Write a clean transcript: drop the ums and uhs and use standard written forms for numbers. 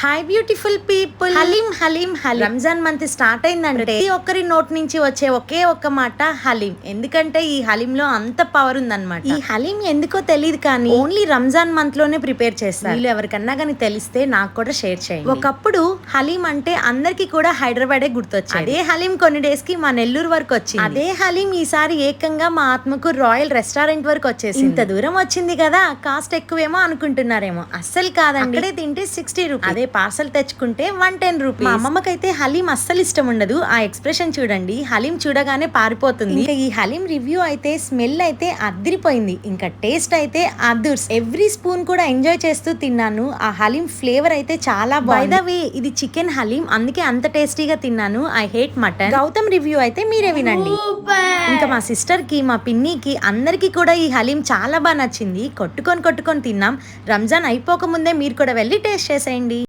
Hi beautiful people, haleem haleem haleem. Ramzan month start అయిందంటే ప్రతి ఒక్కరి నోట్ నుంచి వచ్చే ఒకే ఒక్క మాట హలీం. ఎందుకంటే ఈ హలీం లో అంత పవర్ ఉందన్నమాట. ఈ హలీం ఎందుకో తెలియదు కానీ ఓన్లీ రంజాన్ మంత్ లోనే ప్రిపేర్ చేస్తారు. వీళ్ళు ఎవరికన్నా కానీ తెలిస్తే నాకు కూడా షేర్ చేయండి. ఒకప్పుడు హలీం అంటే అందరికి కూడా హైదరాబాదే గుర్తొచ్చింది. అదే హలీం కొన్ని డేస్ కి మా నెల్లూరు వరకు వచ్చింది. అదే హలీం ఈసారి ఏకంగా మా ఆత్మకూరు రాయల్ రెస్టారెంట్ వరకు వచ్చేసి ఇంత దూరం వచ్చింది కదా, కాస్ట్ ఎక్కువేమో అనుకుంటున్నారేమో. అస్సలు కాదండి, అక్కడే తింటే 60 రూపీస్. అదే పార్సల్ తెచ్చుకుంటే 110 రూపీస్. మా అమ్మమ్మకైతే హలీం అస్సలు ఇష్టం ఉండదు. ఆ ఎక్స్ప్రెషన్ చూడండి, హలీం చూడగానే పారిపోతుంది. ఇంకా ఈ హలీం రివ్యూ అయితే స్మెల్ అయితే అదిరిపోయింది, ఇంకా టేస్ట్ అయితే అదుర్స్. ఎవ్రీ స్పూన్ కూడా ఎంజాయ్ చేస్తూ తిన్నాను. ఆ హలీం ఫ్లేవర్ అయితే చాలా బాగుంది. బై ద వే ఇది చికెన్ హలీం, అందుకే అంత టేస్టీగా తిన్నాను. I hate mutton. Gautam review అయితే మీరే వినండి. ఇంకా మా సిస్టర్ కి, మా పిన్నికి, అందరికి కూడా ఈ హలీం చాలా బాగా నచ్చింది. కొట్టుకొని తిన్నాం. రంజాన్ అయిపోక ముందే మీరు కూడా వెళ్ళి టేస్ట్ చేసేయండి.